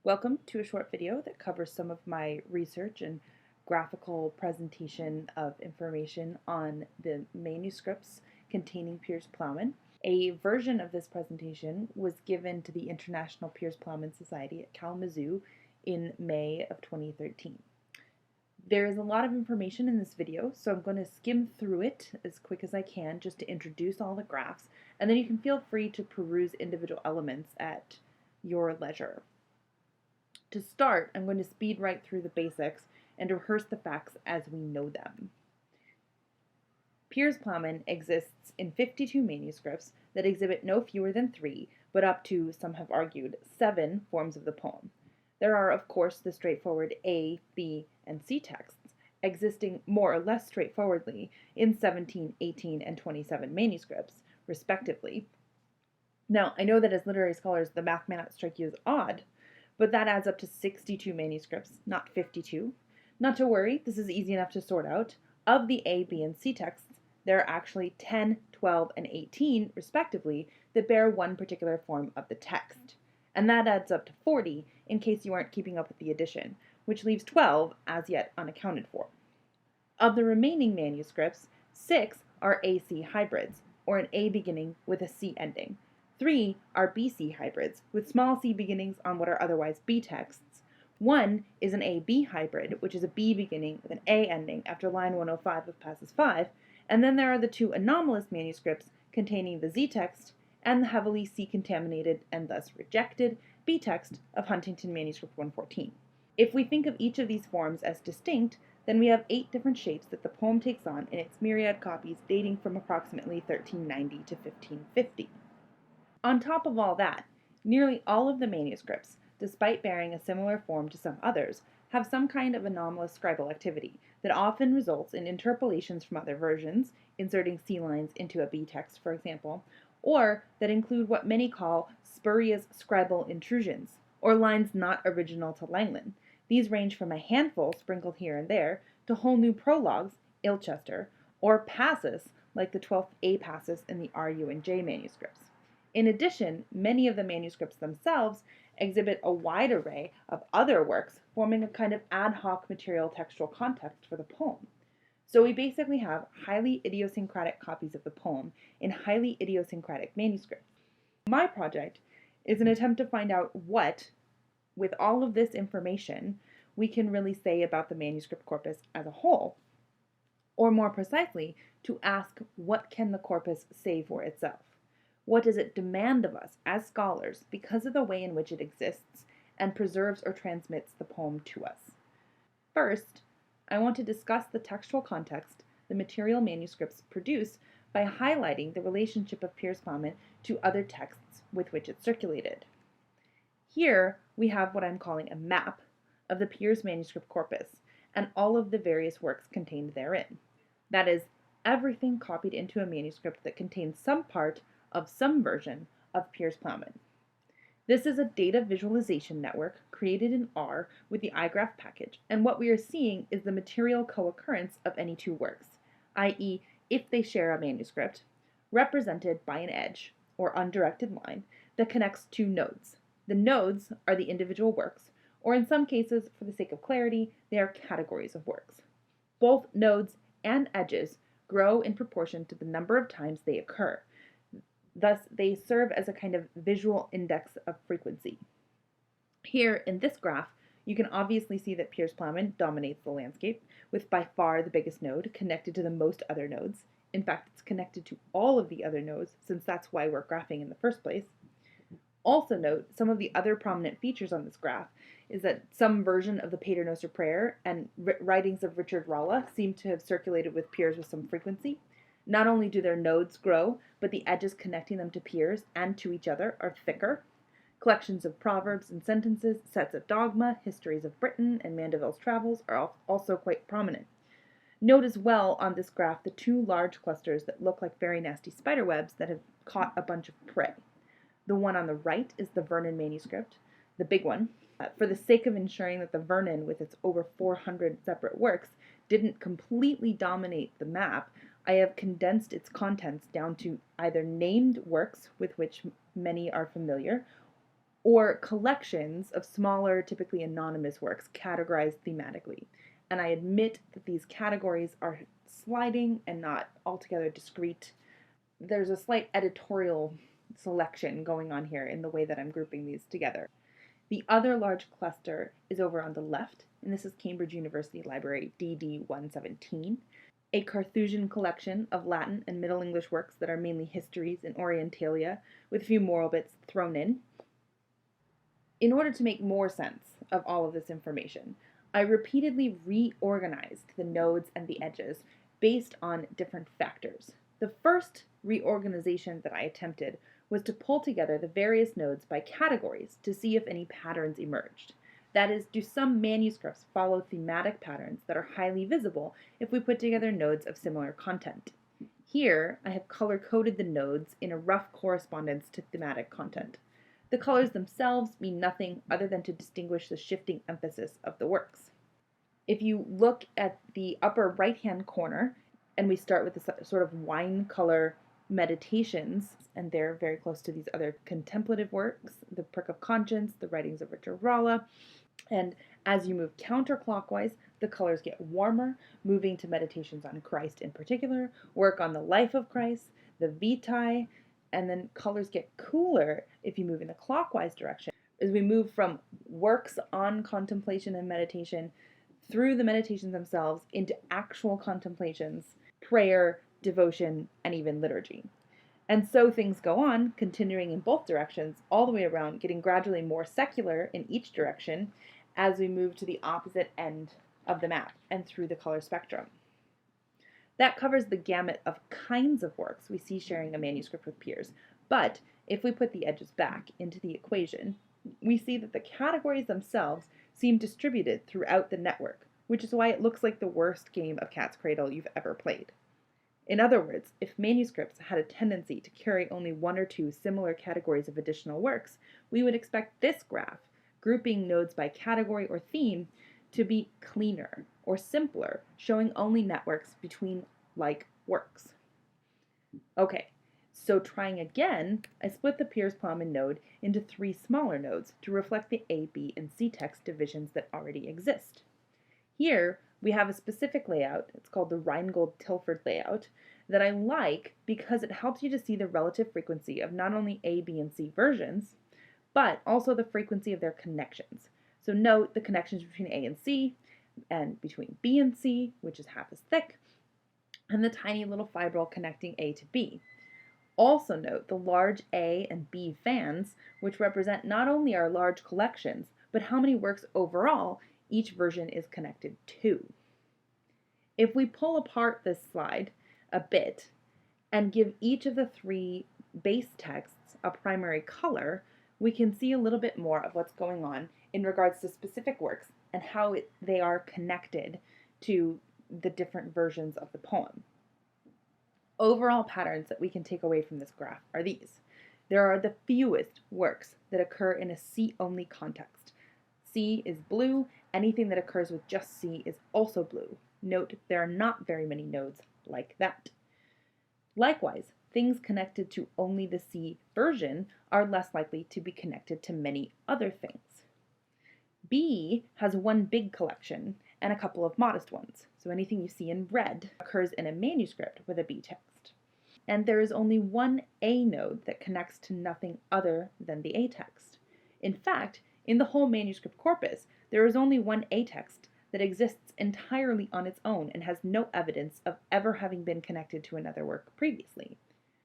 Welcome to a short video that covers some of my research and graphical presentation of information on the manuscripts containing Piers Plowman. A version of this presentation was given to the International Piers Plowman Society at Kalamazoo in May of 2013. There is a lot of information in this video, so I'm going to skim through it as quick as I can just to introduce all the graphs, and then you can feel free to peruse individual elements at your leisure. To start, I'm going to speed right through the basics and rehearse the facts as we know them. Piers Plowman exists in 52 manuscripts that exhibit no fewer than 3, but up to, some have argued, 7 forms of the poem. There are, of course, the straightforward A, B, and C texts, existing more or less straightforwardly in 17, 18, and 27 manuscripts, respectively. Now, I know that as literary scholars, the math may not strike you as odd, but that adds up to 62 manuscripts, not 52. Not to worry, this is easy enough to sort out. Of the A, B, and C texts, there are actually 10, 12, and 18, respectively, that bear one particular form of the text. And that adds up to 40, in case you aren't keeping up with the addition, which leaves 12 as yet unaccounted for. Of the remaining manuscripts, 6 are AC hybrids, or an A beginning with a C ending. 3 are BC hybrids, with small c beginnings on what are otherwise B texts. 1 is an AB hybrid, which is a B beginning with an A ending after line 105 of passus 5, and then there are the 2 anomalous manuscripts containing the Z text and the heavily C-contaminated and thus rejected B text of Huntington Manuscript 114. If we think of each of these forms as distinct, then we have 8 different shapes that the poem takes on in its myriad copies dating from approximately 1390 to 1550. On top of all that, nearly all of the manuscripts, despite bearing a similar form to some others, have some kind of anomalous scribal activity that often results in interpolations from other versions, inserting C lines into a B text, for example, or that include what many call spurious scribal intrusions, or lines not original to Langland. These range from a handful sprinkled here and there to whole new prologues, Ilchester, or passus like the 12th A passus in the RU and J manuscripts. In addition, many of the manuscripts themselves exhibit a wide array of other works, forming a kind of ad hoc material textual context for the poem. So we basically have highly idiosyncratic copies of the poem in highly idiosyncratic manuscripts. My project is an attempt to find out what, with all of this information, we can really say about the manuscript corpus as a whole, or more precisely, to ask what can the corpus say for itself? What does it demand of us as scholars because of the way in which it exists and preserves or transmits the poem to us? First, I want to discuss the textual context the material manuscripts produce by highlighting the relationship of Piers Plowman to other texts with which it circulated. Here we have what I'm calling a map of the Piers manuscript corpus and all of the various works contained therein. That is, everything copied into a manuscript that contains some part of some version of Piers Plowman. This is a data visualization network created in R with the iGraph package, and what we are seeing is the material co-occurrence of any 2 works, i.e., if they share a manuscript, represented by an edge, or undirected line, that connects 2 nodes. The nodes are the individual works, or in some cases, for the sake of clarity, they are categories of works. Both nodes and edges grow in proportion to the number of times they occur. Thus, they serve as a kind of visual index of frequency. Here, in this graph, you can obviously see that Piers Plowman dominates the landscape, with by far the biggest node connected to the most other nodes. In fact, it's connected to all of the other nodes, since that's why we're graphing in the first place. Also note, some of the other prominent features on this graph is that some version of the Paternoster Prayer and writings of Richard Rolla seem to have circulated with Piers with some frequency. Not only do their nodes grow, but the edges connecting them to Piers and to each other are thicker. Collections of proverbs and sentences, sets of dogma, histories of Britain, and Mandeville's travels are also quite prominent. Note as well on this graph the 2 large clusters that look like very nasty spider webs that have caught a bunch of prey. The one on the right is the Vernon manuscript, the big one. For the sake of ensuring that the Vernon, with its over 400 separate works, didn't completely dominate the map, I have condensed its contents down to either named works with which many are familiar, or collections of smaller, typically anonymous works categorized thematically. And I admit that these categories are sliding and not altogether discrete. There's a slight editorial selection going on here in the way that I'm grouping these together. The other large cluster is over on the left, and this is Cambridge University Library DD 117, a Carthusian collection of Latin and Middle English works that are mainly histories and orientalia, with a few moral bits thrown in. In order to make more sense of all of this information, I repeatedly reorganized the nodes and the edges based on different factors. The first reorganization that I attempted was to pull together the various nodes by categories to see if any patterns emerged. That is, do some manuscripts follow thematic patterns that are highly visible if we put together nodes of similar content? Here, I have color-coded the nodes in a rough correspondence to thematic content. The colors themselves mean nothing other than to distinguish the shifting emphasis of the works. If you look at the upper right-hand corner, and we start with the sort of wine color meditations, and they're very close to these other contemplative works, the Prick of Conscience, the writings of Richard Rolla, and as you move counterclockwise, the colors get warmer, moving to meditations on Christ in particular, work on the life of Christ, the Vitae, and then colors get cooler if you move in the clockwise direction, as we move from works on contemplation and meditation through the meditations themselves into actual contemplations, prayer, devotion, and even liturgy. And so things go on, continuing in both directions, all the way around, getting gradually more secular in each direction as we move to the opposite end of the map and through the color spectrum. That covers the gamut of kinds of works we see sharing a manuscript with Piers, but if we put the edges back into the equation, we see that the categories themselves seem distributed throughout the network, which is why it looks like the worst game of cat's cradle you've ever played. In other words, if manuscripts had a tendency to carry only one or two similar categories of additional works, we would expect this graph, grouping nodes by category or theme, to be cleaner or simpler, showing only networks between like works. Okay, so trying again, I split the Piers Plowman node into 3 smaller nodes to reflect the A, B, and C text divisions that already exist. Here, we have a specific layout, it's called the Reingold-Tilford layout, that I like because it helps you to see the relative frequency of not only A, B, and C versions, but also the frequency of their connections. So note the connections between A and C, and between B and C, which is half as thick, and the tiny little fibril connecting A to B. Also note the large A and B fans, which represent not only our large collections, but how many works overall each version is connected to. If we pull apart this slide a bit and give each of the 3 base texts a primary color, we can see a little bit more of what's going on in regards to specific works and how they are connected to the different versions of the poem. Overall patterns that we can take away from this graph are these. There are the fewest works that occur in a C-only context. C is blue. Anything that occurs with just C is also blue. Note there are not very many nodes like that. Likewise, things connected to only the C version are less likely to be connected to many other things. B has one big collection and a couple of modest ones, so anything you see in red occurs in a manuscript with a B text. And there is only one A node that connects to nothing other than the A text. In fact, in the whole manuscript corpus, there is only one A text that exists entirely on its own and has no evidence of ever having been connected to another work previously.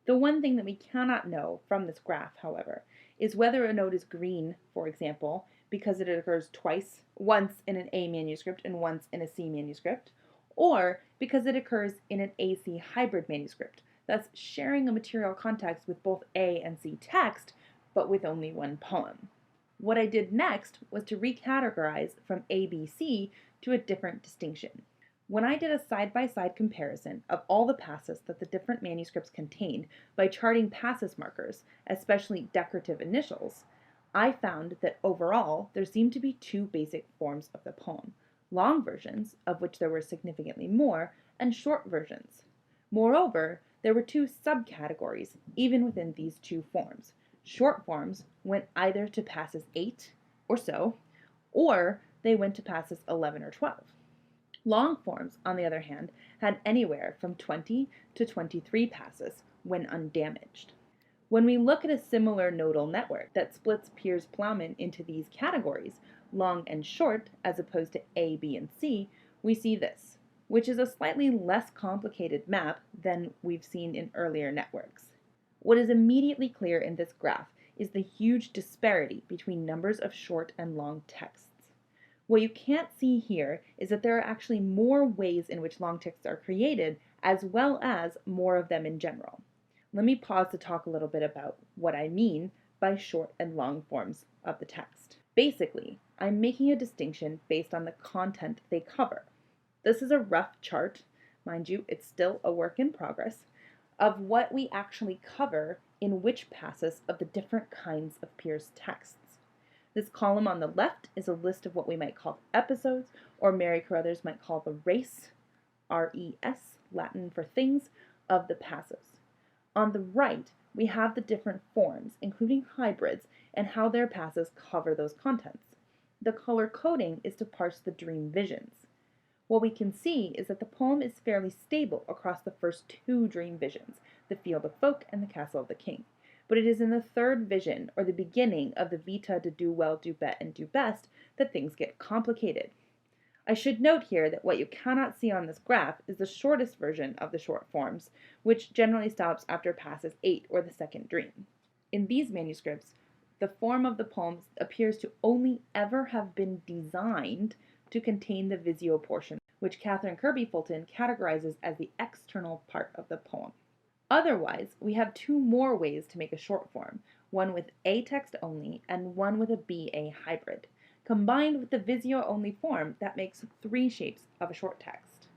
The one thing that we cannot know from this graph, however, is whether a node is green, for example, because it occurs twice, once in an A manuscript and once in a C manuscript, or because it occurs in an AC hybrid manuscript, thus sharing a material context with both A and C text, but with only one poem. What I did next was to recategorize from ABC to a different distinction. When I did a side-by-side comparison of all the passus that the different manuscripts contained by charting passus markers, especially decorative initials, I found that overall there seemed to be 2 basic forms of the poem: long versions, of which there were significantly more, and short versions. Moreover, there were 2 subcategories even within these 2 forms: Short forms went either to passes 8 or so, or they went to passes 11 or 12. Long forms, on the other hand, had anywhere from 20 to 23 passes when undamaged. When we look at a similar nodal network that splits Piers Plowman into these categories, long and short, as opposed to A, B, and C, we see this, which is a slightly less complicated map than we've seen in earlier networks. What is immediately clear in this graph is the huge disparity between numbers of short and long texts. What you can't see here is that there are actually more ways in which long texts are created, as well as more of them in general. Let me pause to talk a little bit about what I mean by short and long forms of the text. Basically, I'm making a distinction based on the content they cover. This is a rough chart, mind you, it's still a work in progress, of what we actually cover in which passes of the different kinds of Piers texts. This column on the left is a list of what we might call episodes, or Mary Carruthers might call the race, R-E-S, Latin for things, of the passes. On the right, we have the different forms, including hybrids, and how their passes cover those contents. The color coding is to parse the dream visions. What we can see is that the poem is fairly stable across the first two dream visions, the Field of Folk and the Castle of the King. But it is in the third vision, or the beginning of the vita to do well, do bet, and do best, that things get complicated. I should note here that what you cannot see on this graph is the shortest version of the short forms, which generally stops after passes 8 or the second dream. In these manuscripts, the form of the poems appears to only ever have been designed to contain the visio portion, which Catherine Kirby Fulton categorizes as the external part of the poem. Otherwise, we have two more ways to make a short form, one with A text only and one with a BA hybrid. Combined with the visio only form, that makes 3 shapes of a short text.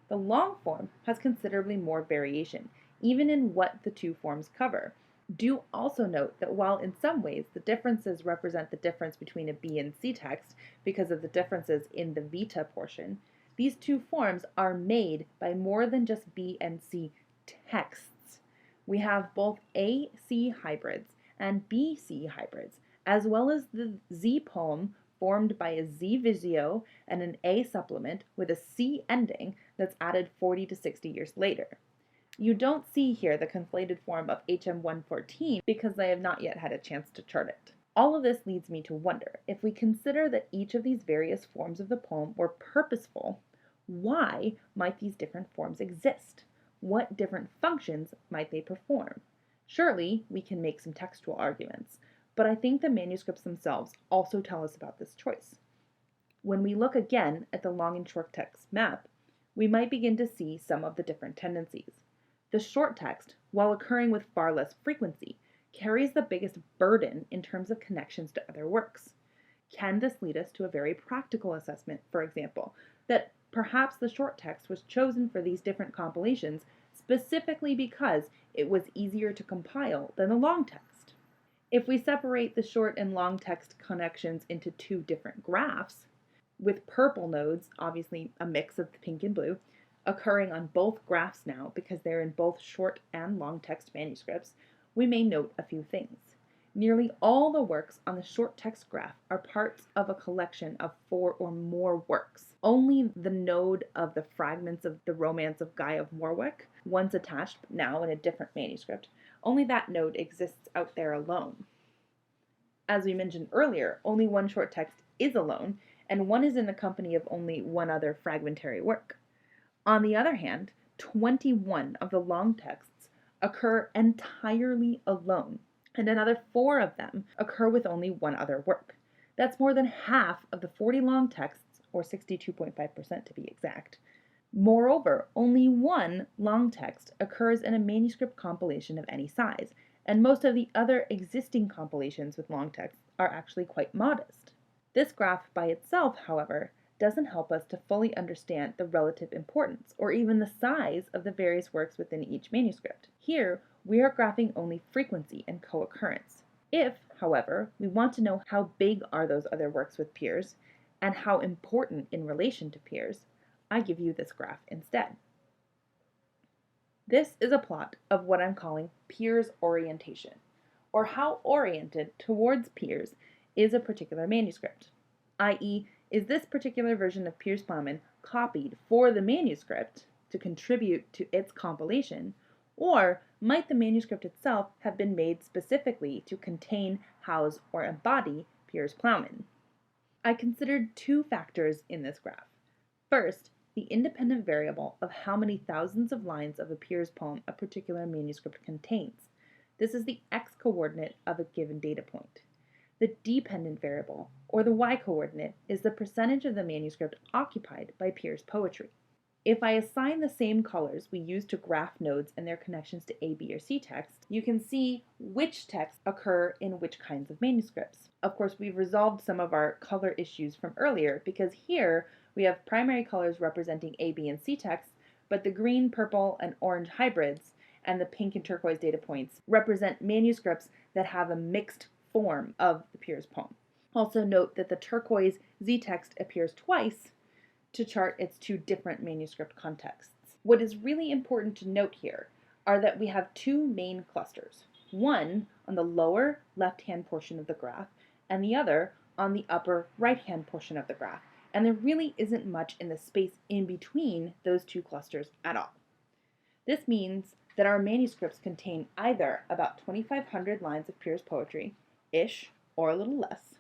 The long form has considerably more variation, even in what the two forms cover. Do also note that while in some ways the differences represent the difference between a B and C text because of the differences in the vita portion, these two forms are made by more than just B and C texts. We have both A-C hybrids and B-C hybrids, as well as the Z poem formed by a Z visio and an A supplement with a C ending that's added 40 to 60 years later. You don't see here the conflated form of HM114 because I have not yet had a chance to chart it. All of this leads me to wonder, if we consider that each of these various forms of the poem were purposeful, why might these different forms exist? What different functions might they perform? Surely we can make some textual arguments, but I think the manuscripts themselves also tell us about this choice. When we look again at the long and short text map, we might begin to see some of the different tendencies. The short text, while occurring with far less frequency, carries the biggest burden in terms of connections to other works. Can this lead us to a very practical assessment, for example, that perhaps the short text was chosen for these different compilations specifically because it was easier to compile than the long text? If we separate the short and long text connections into two different graphs, with purple nodes, obviously a mix of pink and blue, occurring on both graphs now because they're in both short and long text manuscripts, we may note a few things. Nearly all the works on the short text graph are parts of a collection of 4 or more works. Only the node of the fragments of the Romance of Guy of Warwick, once attached but now in a different manuscript, only that node exists out there alone. As we mentioned earlier, only one short text is alone, and one is in the company of only one other fragmentary work. On the other hand, 21 of the long texts occur entirely alone, and another 4 of them occur with only one other work. That's more than half of the 40 long texts, or 62.5% to be exact. Moreover, only one long text occurs in a manuscript compilation of any size, and most of the other existing compilations with long texts are actually quite modest. This graph by itself, however, doesn't help us to fully understand the relative importance, or even the size of the various works within each manuscript. Here, we are graphing only frequency and co-occurrence. If, however, we want to know how big are those other works with Piers, and how important in relation to Piers, I give you this graph instead. This is a plot of what I'm calling Piers orientation. or how oriented towards Piers is a particular manuscript, i.e., is this particular version of Piers Plowman copied for the manuscript to contribute to its compilation, or might the manuscript itself have been made specifically to contain, house, or embody Piers Plowman? I considered two factors in this graph. First, the independent variable of how many thousands of lines of a Piers poem a particular manuscript contains. This is the x-coordinate of a given data point. The dependent variable, or the y-coordinate, is the percentage of the manuscript occupied by Piers poetry. If I assign the same colors we use to graph nodes and their connections to A, B, or C text, you can see which texts occur in which kinds of manuscripts. Of course, we've resolved some of our color issues from earlier because here we have primary colors representing A, B, and C texts, but the green, purple, and orange hybrids and the pink and turquoise data points represent manuscripts that have a mixed form of the Piers poem. Also note that the turquoise Z text appears twice to chart its two different manuscript contexts. What is really important to note here are that we have two main clusters, one on the lower left-hand portion of the graph and the other on the upper right-hand portion of the graph, and there really isn't much in the space in between those two clusters at all. This means that our manuscripts contain either about 2,500 lines of Piers poetry-ish, or a little less,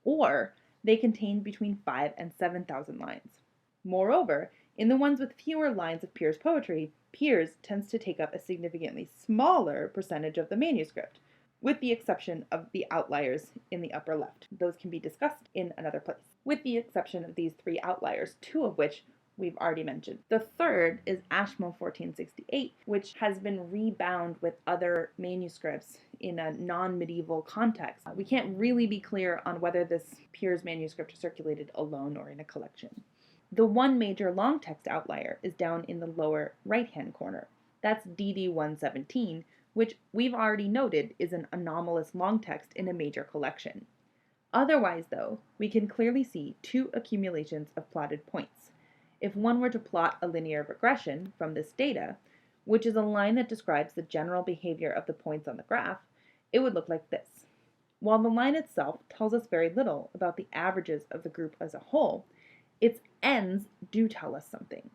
or they contain between 5,000 and 7,000 lines. Moreover, in the ones with fewer lines of Piers poetry, Piers tends to take up a significantly smaller percentage of the manuscript, with the exception of the outliers in the upper left. Those can be discussed in another place, with the exception of these three outliers, two of which we've already mentioned. The third is Ashmole 1468, which has been rebound with other manuscripts in a non-medieval context. We can't really be clear on whether this Piers manuscript circulated alone or in a collection. The one major long text outlier is down in the lower right-hand corner. That's DD 117, which we've already noted is an anomalous long text in a major collection. Otherwise, though, we can clearly see two accumulations of plotted points. If one were to plot a linear regression from this data, which is a line that describes the general behavior of the points on the graph, it would look like this. While the line itself tells us very little about the averages of the group as a whole, its ends do tell us something.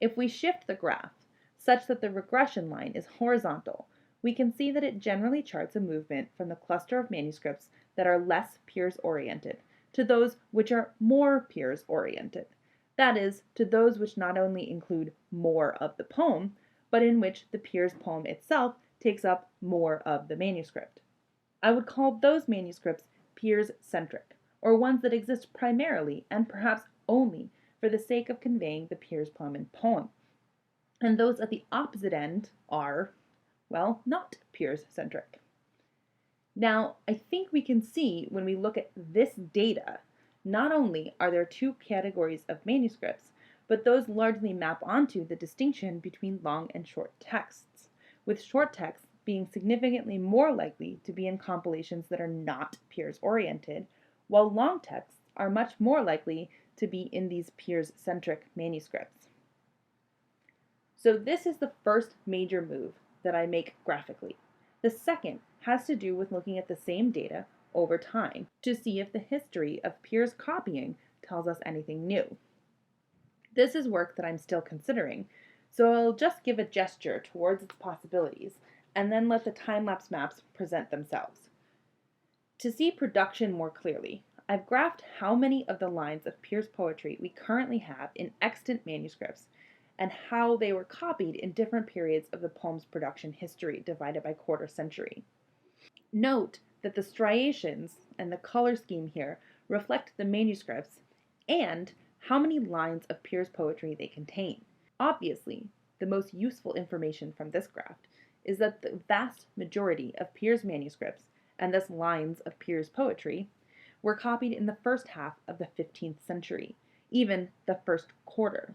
If we shift the graph such that the regression line is horizontal, we can see that it generally charts a movement from the cluster of manuscripts that are less Piers-oriented to those which are more Piers-oriented. That is, to those which not only include more of the poem, but in which the Piers poem itself takes up more of the manuscript. I would call those manuscripts Piers-centric, or ones that exist primarily and perhaps only for the sake of conveying the Piers Plowman poem. And those at the opposite end are, well, not Piers-centric. Now, I think we can see when we look at this data, not only are there two categories of manuscripts, but those largely map onto the distinction between long and short texts, with short texts being significantly more likely to be in compilations that are not Piers-oriented, while long texts are much more likely to be in these Piers-centric manuscripts. So this is the first major move that I make graphically. The second has to do with looking at the same data over time to see if the history of Piers copying tells us anything new. This is work that I'm still considering, so I'll just give a gesture towards its possibilities and then let the time-lapse maps present themselves. To see production more clearly, I've graphed how many of the lines of Piers poetry we currently have in extant manuscripts and how they were copied in different periods of the poem's production history divided by quarter century. Note that the striations and the color scheme here reflect the manuscripts and how many lines of Piers poetry they contain. Obviously, the most useful information from this graph is that the vast majority of Piers manuscripts, and thus lines of Piers poetry, were copied in the first half of the 15th century, even the first quarter.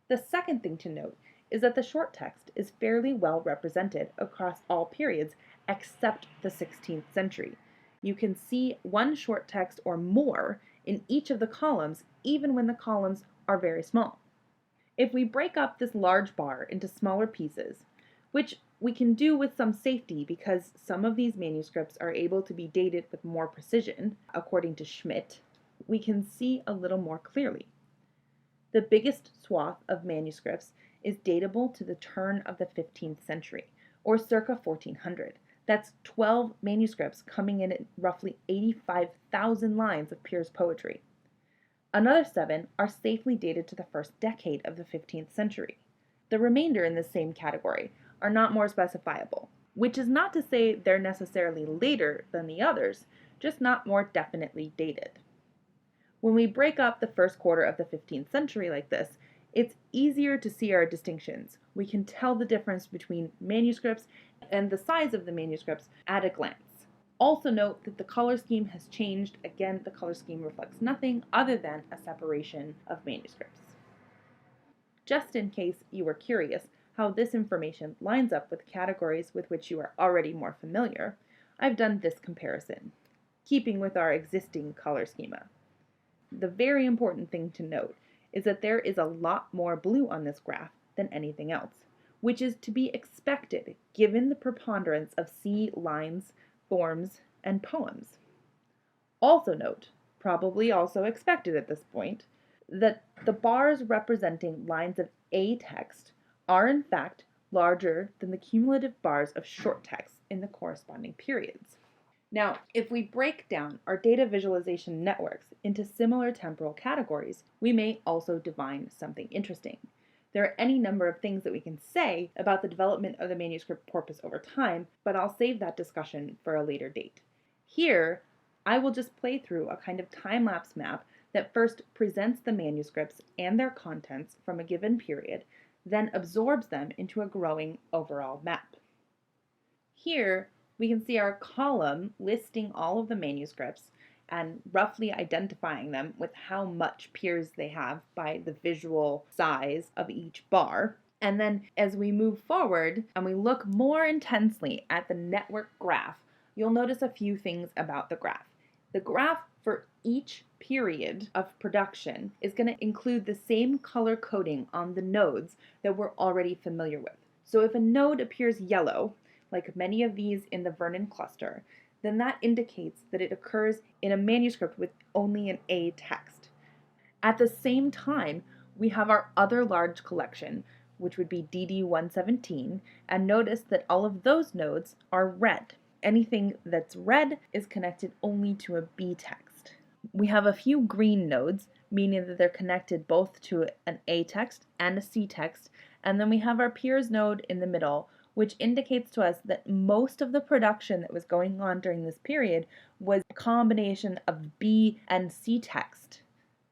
The second thing to note is that the short text is fairly well represented across all periods except the 16th century. You can see one short text or more in each of the columns, even when the columns are very small. If we break up this large bar into smaller pieces, which we can do with some safety because some of these manuscripts are able to be dated with more precision, according to Schmidt. We can see a little more clearly. The biggest swath of manuscripts is datable to the turn of the 15th century, or circa 1400. That's 12 manuscripts coming in at roughly 85,000 lines of Piers poetry. Another 7 are safely dated to the first decade of the 15th century. The remainder in this same category are not more specifiable, which is not to say they're necessarily later than the others, just not more definitely dated. When we break up the first quarter of the 15th century like this, it's easier to see our distinctions. We can tell the difference between manuscripts and the size of the manuscripts at a glance. Also note that the color scheme has changed. Again, the color scheme reflects nothing other than a separation of manuscripts. Just in case you were curious how this information lines up with categories with which you are already more familiar, I've done this comparison, keeping with our existing color schema. The very important thing to note is that there is a lot more blue on this graph than anything else, which is to be expected given the preponderance of C lines, forms, and poems. Also note, probably also expected at this point, that the bars representing lines of A text are in fact larger than the cumulative bars of short text in the corresponding periods. Now, if we break down our data visualization networks into similar temporal categories, we may also divine something interesting. There are any number of things that we can say about the development of the manuscript corpus over time, but I'll save that discussion for a later date. Here, I will just play through a kind of time-lapse map that first presents the manuscripts and their contents from a given period, then absorbs them into a growing overall map. Here, we can see our column listing all of the manuscripts and roughly identifying them with how much Piers they have by the visual size of each bar. And then as we move forward and we look more intensely at the network graph, you'll notice a few things about the graph. The graph for each period of production is going to include the same color coding on the nodes that we're already familiar with. So if a node appears yellow, like many of these in the Vernon cluster, then that indicates that it occurs in a manuscript with only an A text. At the same time, we have our other large collection, which would be DD 117, and notice that all of those nodes are red. Anything that's red is connected only to a B text. We have a few green nodes, meaning that they're connected both to an A text and a C text, and then we have our Piers node in the middle, which indicates to us that most of the production that was going on during this period was a combination of B and C text.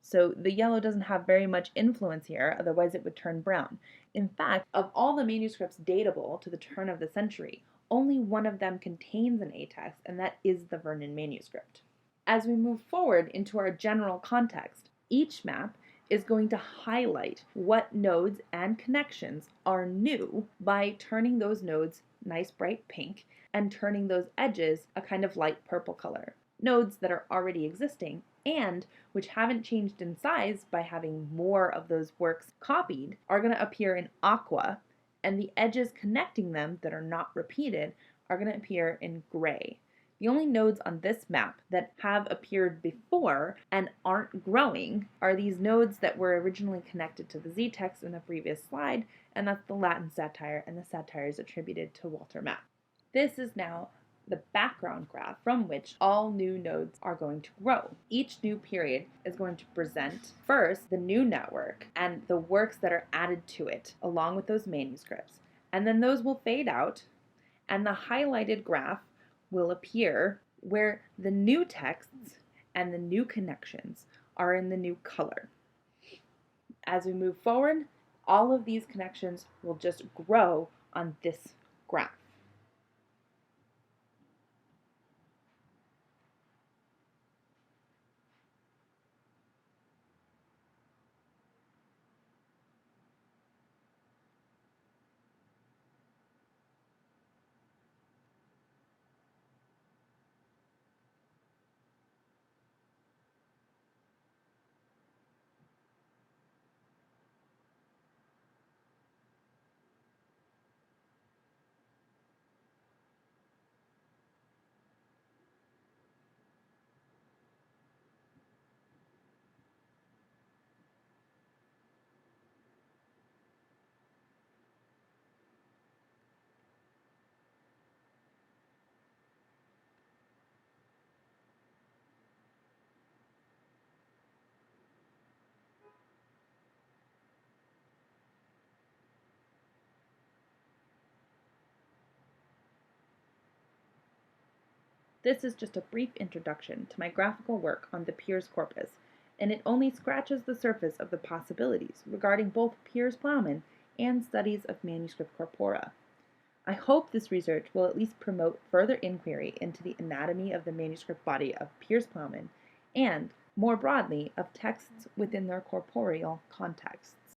So the yellow doesn't have very much influence here, otherwise it would turn brown. In fact, of all the manuscripts datable to the turn of the century, only one of them contains an A text, and that is the Vernon manuscript. As we move forward into our general context, each map is going to highlight what nodes and connections are new by turning those nodes nice bright pink and turning those edges a kind of light purple color. Nodes that are already existing and which haven't changed in size by having more of those works copied are going to appear in aqua, and the edges connecting them that are not repeated are going to appear in gray. The only nodes on this map that have appeared before and aren't growing are these nodes that were originally connected to the Z text in the previous slide, and that's the Latin satire and the satires attributed to Walter Map. This is now the background graph from which all new nodes are going to grow. Each new period is going to present first the new network and the works that are added to it along with those manuscripts, and then those will fade out and the highlighted graph will appear where the new texts and the new connections are in the new color. As we move forward, all of these connections will just grow on this graph. This is just a brief introduction to my graphical work on the Piers corpus, and it only scratches the surface of the possibilities regarding both Piers Plowman and studies of manuscript corpora. I hope this research will at least promote further inquiry into the anatomy of the manuscript body of Piers Plowman and, more broadly, of texts within their corporeal context.